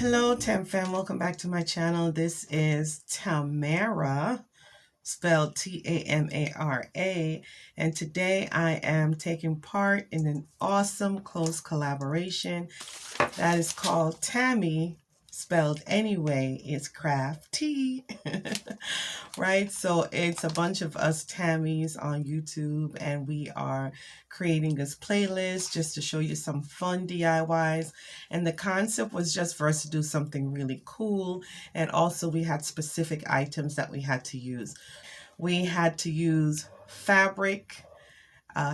Hello Tam fam, welcome back to my channel. This is Tamara, spelled T-A-M-A-R-A, and today I am taking part in an awesome close collaboration that is called TAMMY, spelled anyway, it's crafty. Right? So it's a bunch of us Tammys on YouTube, and we are creating this playlist just to show you some fun DIYs. And the concept was just for us to do something really cool. And also we had specific items that we had to use. We had to use fabric,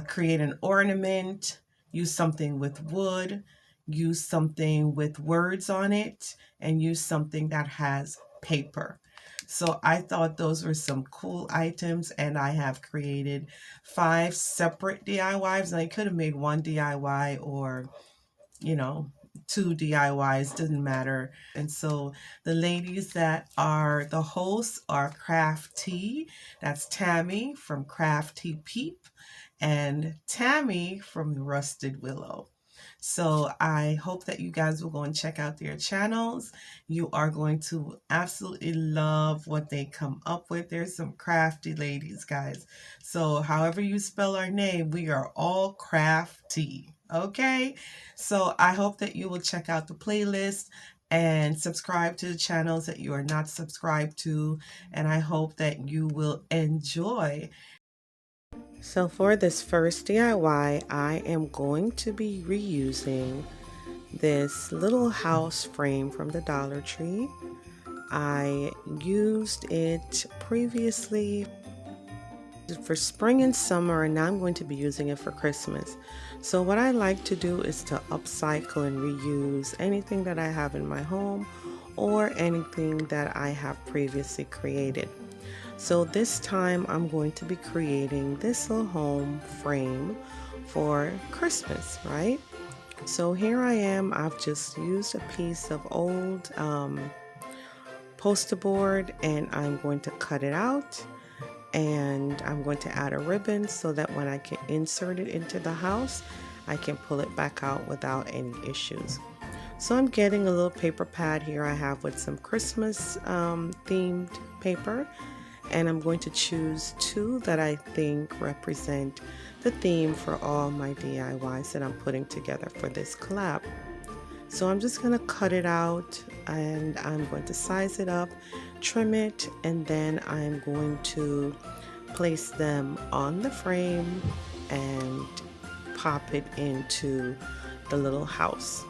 create an ornament, use something with wood, use something with words on it, and use something that has paper. So I thought those were some cool items, and I have created 5 separate DIYs, and I could have made 1 DIY or, 2 DIYs, doesn't matter. And so the ladies that are the hosts are Crafty, that's Tammy from T-peep, and Tammy from Rusted Willow. So I hope that you guys will go and check out their channels. You are going to absolutely love what they come up with. There's some crafty ladies, guys. So however you spell our name, we are all crafty. Okay? So I hope that you will check out the playlist and subscribe to the channels that you are not subscribed to. And I hope that you will enjoy. So for this first DIY, I am going to be reusing this little house frame from the Dollar Tree. I used it previously for spring and summer, and now I'm going to be using it for Christmas. So what I like to do is to upcycle and reuse anything that I have in my home or anything that I have previously created. So this time I'm going to be creating this little home frame for Christmas, right? So here I am. I've just used a piece of old poster board, and I'm going to cut it out, and I'm going to add a ribbon so that when I can insert it into the house, I can pull it back out without any issues. So I'm getting a little paper pad here I have with some Christmas themed paper. And I'm going to choose 2 that I think represent the theme for all my DIYs that I'm putting together for this collab. So I'm just going to cut it out, and I'm going to size it up, trim it, and then I'm going to place them on the frame and pop it into the little house.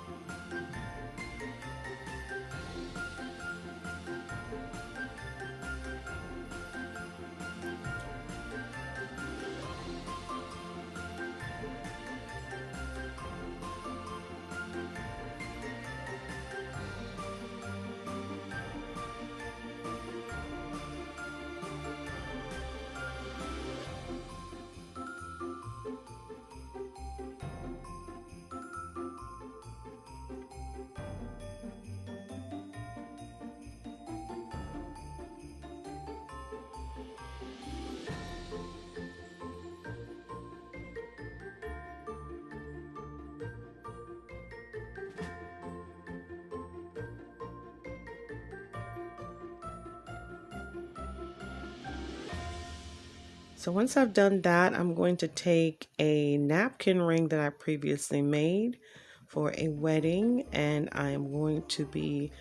So once I've done that, I'm going to take a napkin ring that I previously made for a wedding, and I'm going to be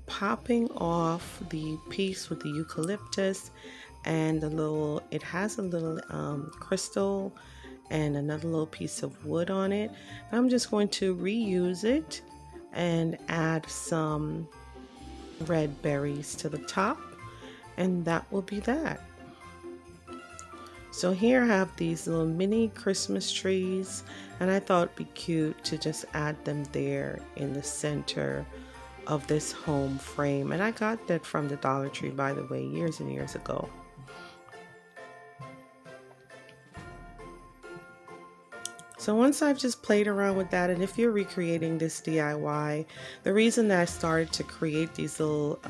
popping off the piece with the eucalyptus and it has a little crystal and another little piece of wood on it. I'm just going to reuse it and add some red berries to the top, and that will be that. So here I have these little mini Christmas trees, and I thought it'd be cute to just add them there in the center of this home frame. And I got that from the Dollar Tree, by the way, years and years ago. So once I've just played around with that, and if you're recreating this DIY, the reason that I started to create these little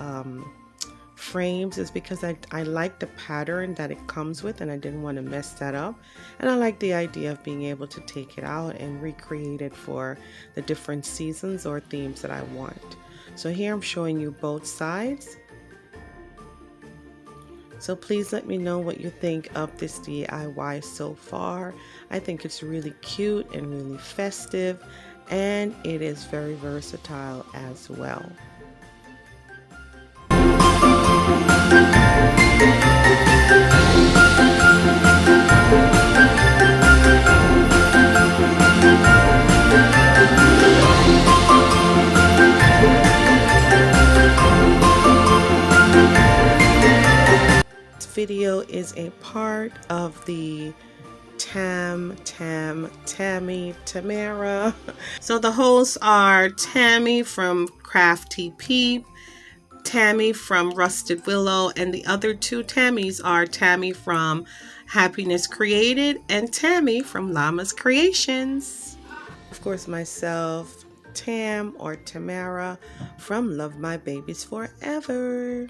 frames is because I like the pattern that it comes with, and I didn't want to mess that up. And I like the idea of being able to take it out and recreate it for the different seasons or themes that I want. So here I'm showing you both sides. So please let me know what you think of this DIY so far. I think it's really cute and really festive, and it is very versatile as well. Video is a part of the Tammy, Tamara. So the hosts are Tammy from Craft T-peep, Tammy from Rusted Willow, and the other two Tammys are Tammy from Happiness Created and Tammy from Llama's Creations. Of course, myself, Tam or Tamara from Love My Babies Forever.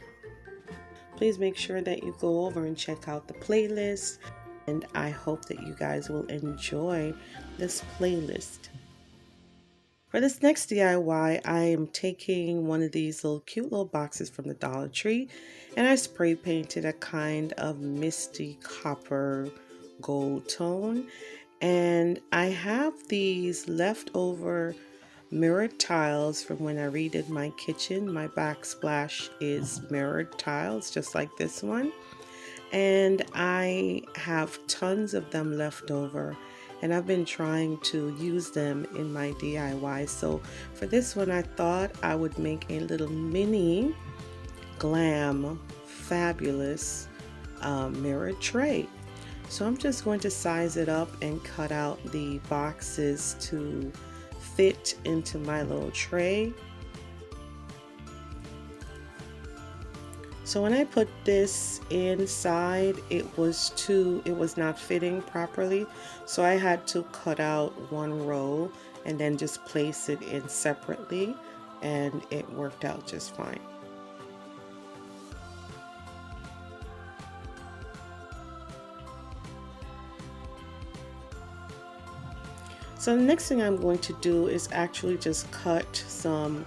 Please make sure that you go over and check out the playlist, and I hope that you guys will enjoy this playlist. For this next DIY, I am taking one of these cute little boxes from the Dollar Tree, and I spray painted a kind of misty copper gold tone, and I have these leftover mirrored tiles from when I redid my kitchen. My backsplash is mirrored tiles just like this one, and I have tons of them left over, and I've been trying to use them in my DIY. So for this one, I thought I would make a little mini glam fabulous mirrored tray. So I'm just going to size it up and cut out the boxes to fit into my little tray. So when I put this inside, it was not fitting properly, so I had to cut out one row and then just place it in separately, and it worked out just fine. So the next thing I'm going to do is actually just cut some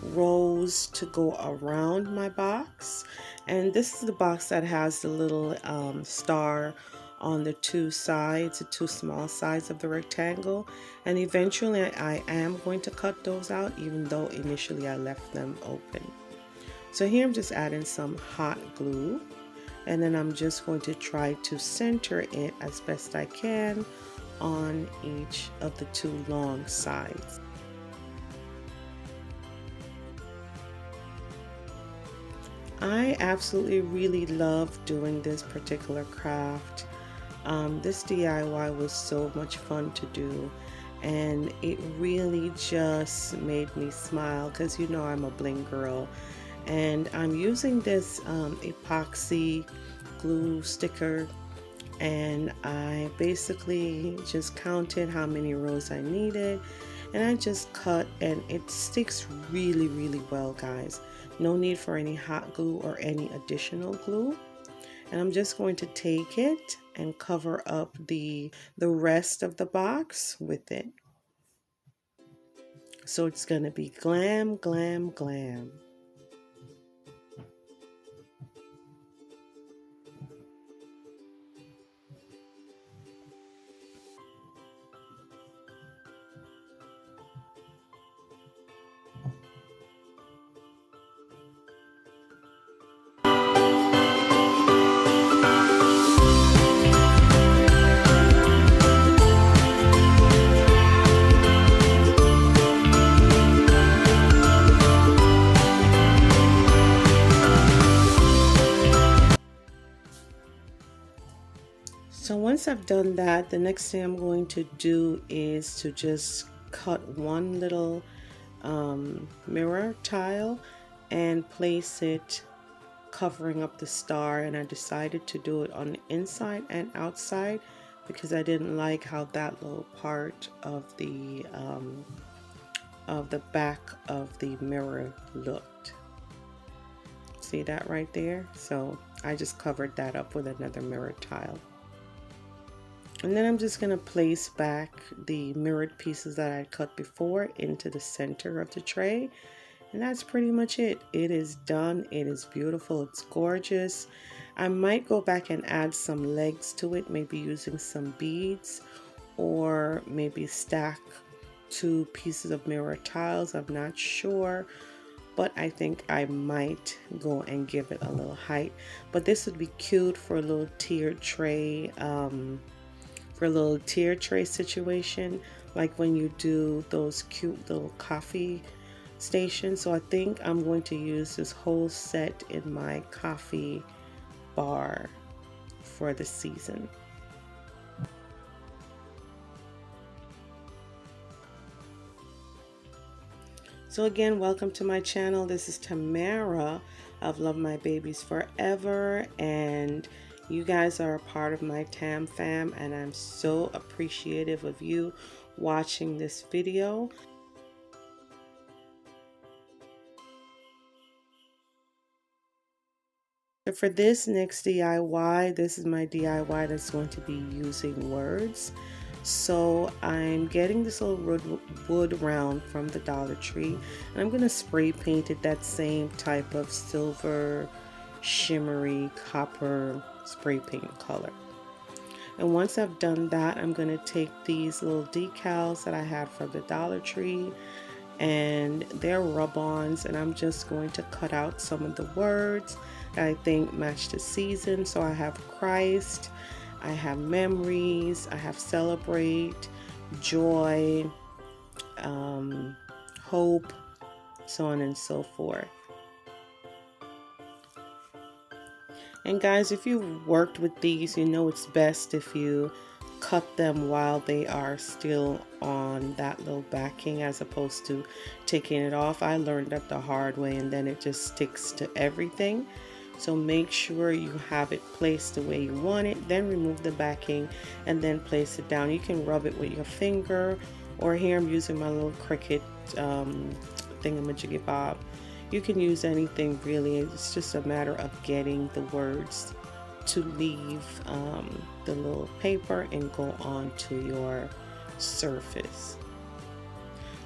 rows to go around my box, and this is the box that has the little star on the two sides, the two small sides of the rectangle, and eventually I am going to cut those out, even though initially I left them open. So here I'm just adding some hot glue, and then I'm just going to try to center it as best I can on each of the two long sides. I absolutely really love doing this particular craft. This DIY was so much fun to do, and it really just made me smile because you know I'm a bling girl, and I'm using this epoxy glue sticker, and I basically just counted how many rows I needed, and I just cut, and it sticks really well, guys. No need for any hot glue or any additional glue. And I'm just going to take it and cover up the rest of the box with it. So it's going to be glam, glam, glam. So once I've done that, the next thing I'm going to do is to just cut one little mirror tile and place it covering up the star, and I decided to do it on the inside and outside because I didn't like how that little part of the back of the mirror looked. See that right there? So I just covered that up with another mirror tile. And then I'm just going to place back the mirrored pieces that I cut before into the center of the tray. And that's pretty much it. It is done. It is beautiful. It's gorgeous. I might go back and add some legs to it, maybe using some beads, or maybe stack 2 pieces of mirror tiles. I'm not sure, but I think I might go and give it a little height. But this would be cute for a little tiered tray, situation, like when you do those cute little coffee stations. So I think I'm going to use this whole set in my coffee bar for the season. So again, welcome to my channel. This is Tamara of Love My Babies Forever, and you guys are a part of my Tam fam, and I'm so appreciative of you watching this video. So for this next DIY, this is my DIY that's going to be using words. So I'm getting this little wood round from the Dollar Tree, and I'm going to spray paint it that same type of silver, shimmery, copper spray paint color. And once I've done that, I'm going to take these little decals that I had from the Dollar Tree, and they're rub-ons, and I'm just going to cut out some of the words that I think match the season. So I have Christ, I have memories, I have celebrate, joy, hope, so on and so forth. And guys, if you've worked with these, you know it's best if you cut them while they are still on that little backing, as opposed to taking it off. I learned that the hard way, and then it just sticks to everything. So make sure you have it placed the way you want it, then remove the backing and then place it down. You can rub it with your finger, or here I'm using my little Cricut thingamajiggy bob. You can use anything really. It's just a matter of getting the words to leave the little paper and go on to your surface.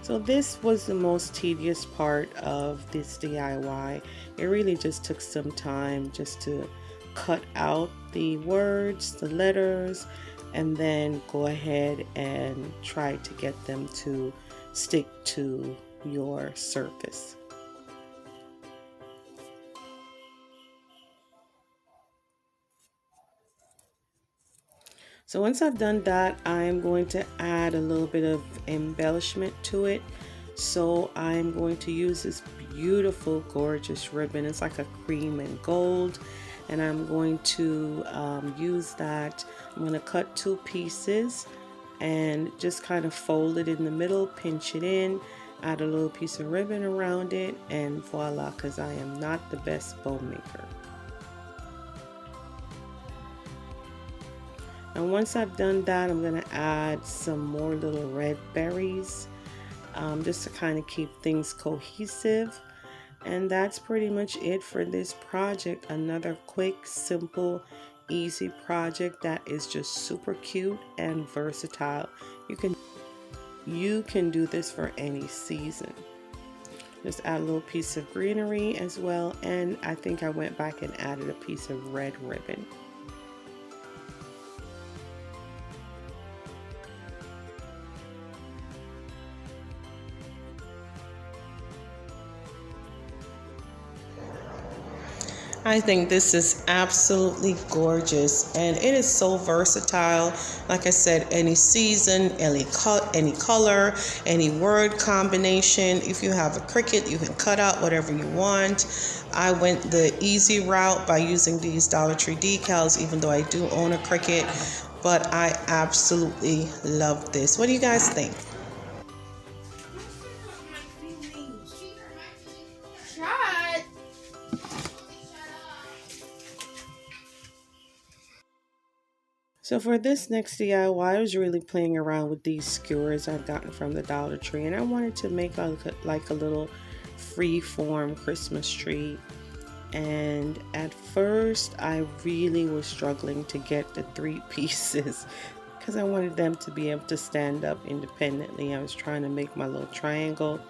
So this was the most tedious part of this DIY. It really just took some time just to cut out the words, the letters, and then go ahead and try to get them to stick to your surface. So once I've done that, I'm going to add a little bit of embellishment to it. So I'm going to use this beautiful, gorgeous ribbon. It's like a cream and gold. And I'm going to use that. I'm going to cut 2 pieces and just kind of fold it in the middle, pinch it in, add a little piece of ribbon around it, and voila, because I am not the best bow maker. And once I've done that, I'm going to add some more little red berries just to kind of keep things cohesive. And that's pretty much it for this project. Another quick, simple, easy project that is just super cute and versatile. You can do this for any season. Just add a little piece of greenery as well, and I think I went back and added a piece of red ribbon. I think this is absolutely gorgeous, and it is so versatile. Like I said, any season, any color, any word combination. If you have a Cricut, you can cut out whatever you want. I went the easy route by using these Dollar Tree decals, even though I do own a Cricut, but I absolutely love this. What do you guys think? So for this next DIY, I was really playing around with these skewers I've gotten from the Dollar Tree, and I wanted to make like a little free-form Christmas tree. And at first, I really was struggling to get the 3 pieces because I wanted them to be able to stand up independently. I was trying to make my little triangle,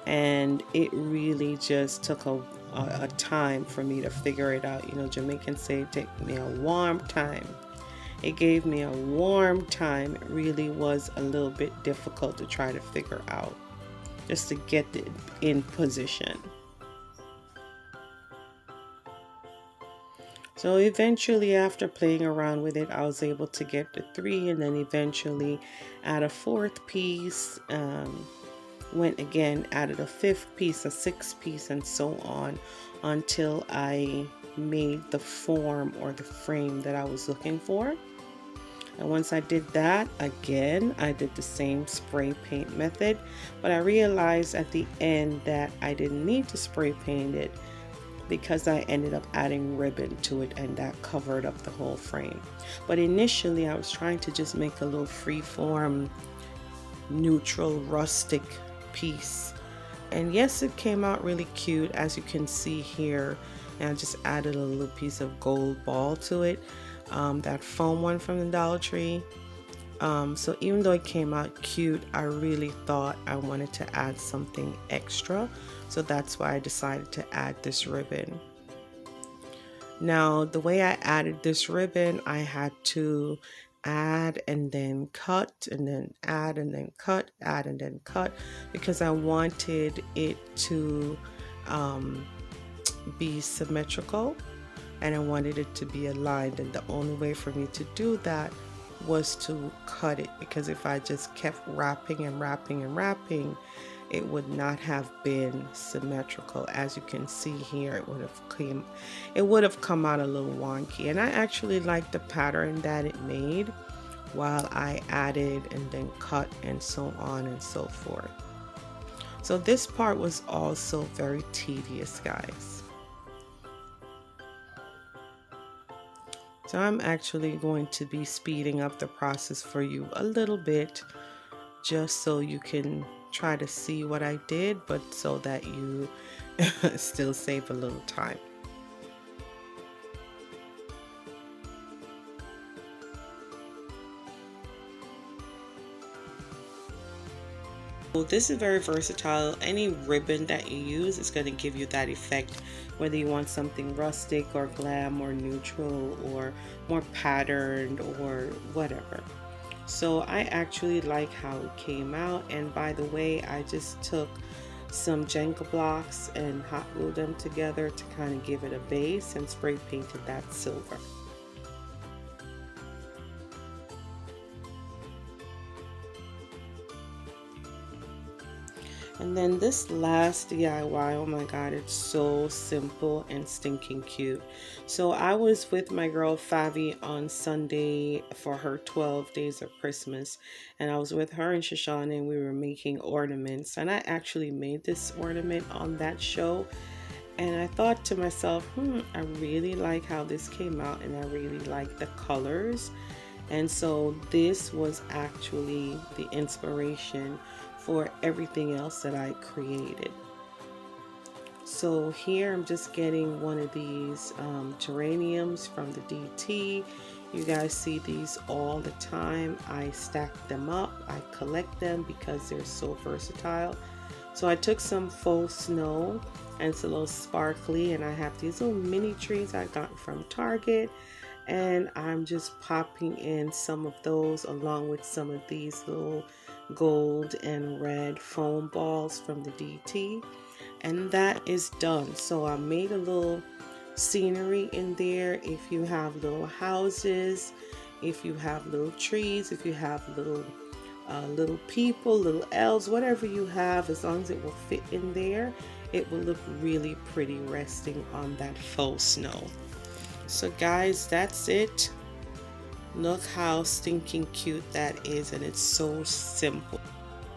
and it really just took a time for me to figure it out. You know, Jamaicans say it take me a warm time. It gave me a warm time. It really was a little bit difficult to try to figure out, just to get it in position. So eventually, after playing around with it, I was able to get the 3, and then eventually add a 4th piece, went again, added a 5th piece, a 6th piece, and so on, until I made the form or the frame that I was looking for. And once I did that, again, I did the same spray paint method, but I realized at the end that I didn't need to spray paint it because I ended up adding ribbon to it, and that covered up the whole frame. But initially I was trying to just make a little freeform, neutral, rustic piece. And yes, it came out really cute, as you can see here. And I just added a little piece of gold ball to it, that foam one from the Dollar Tree. So even though it came out cute, I really thought I wanted to add something extra. So that's why I decided to add this ribbon. Now, the way I added this ribbon, I had to add and then cut, and then add and then cut, add and then cut, because I wanted it to be symmetrical, and I wanted it to be aligned. And the only way for me to do that was to cut it, because if I just kept wrapping and wrapping and wrapping, it would not have been symmetrical. As you can see here, it would have come out a little wonky. And I actually liked the pattern that it made while I added and then cut and so on and so forth. So this part was also very tedious, guys. So I'm actually going to be speeding up the process for you a little bit, just so you can try to see what I did, but so that you still save a little time. Well, this is very versatile. Any ribbon that you use is going to give you that effect, whether you want something rustic or glam or neutral or more patterned or whatever. So I actually like how it came out. And by the way, I just took some Jenga blocks and hot glued them together to kind of give it a base, and spray painted that silver. And then this last DIY, oh my god, it's so simple and stinking cute. So I was with my girl Favi on Sunday for her 12 days of Christmas, and I was with her and Shoshana, and we were making ornaments. And I actually made this ornament on that show, and I thought to myself, I really like how this came out, and I really like the colors. And so this was actually the inspiration for everything else that I created. So here I'm just getting one of these geraniums from the DT. You guys see these all the time. I stack them up, I collect them because they're so versatile. So I took some faux snow, and it's a little sparkly, and I have these little mini trees I got from Target, and I'm just popping in some of those along with some of these little gold and red foam balls from the DT, and that is done. So I made a little scenery in there. If you have little houses, if you have little trees, if you have little people, little elves, whatever you have, as long as it will fit in there, it will look really pretty resting on that faux snow. So guys, that's it. Look how stinking cute that is, and it's so simple.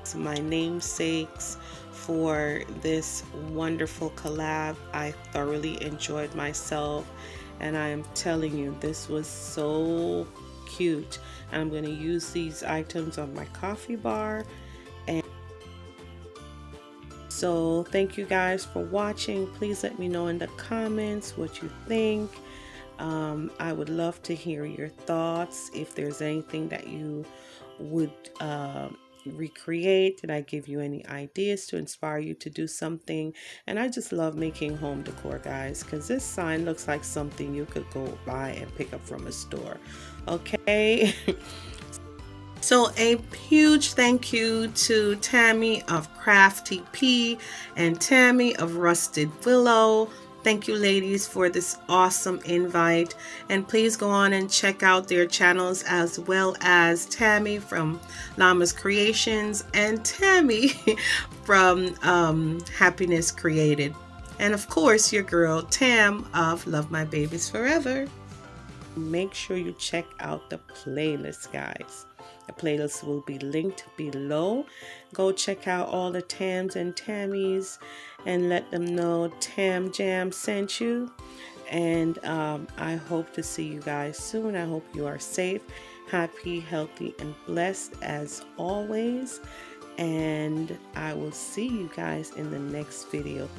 So my namesakes for this wonderful collab. I thoroughly enjoyed myself, and I am telling you, this was so cute. And I'm going to use these items on my coffee bar. And so thank you guys for watching. Please let me know in the comments what you think. I would love to hear your thoughts. If there's anything that you would recreate? Did I give you any ideas to inspire you to do something? And I just love making home decor, guys, because this sign looks like something you could go buy and pick up from a store. Okay. So a huge thank you to Tammy of Craft TP and Tammy of Rusted Willow. Thank you, ladies, for this awesome invite. And please go on and check out their channels, as well as Tammy from Llama's Creations and Tammy from Happiness Created. And of course, your girl Tam of Love My Babies Forever. Make sure you check out the playlist, guys. The playlist will be linked below. Go check out all the Tams and Tammys and let them know Tam Jam sent you. And I hope to see you guys soon. I hope you are safe, happy, healthy, and blessed as always. And I will see you guys in the next video.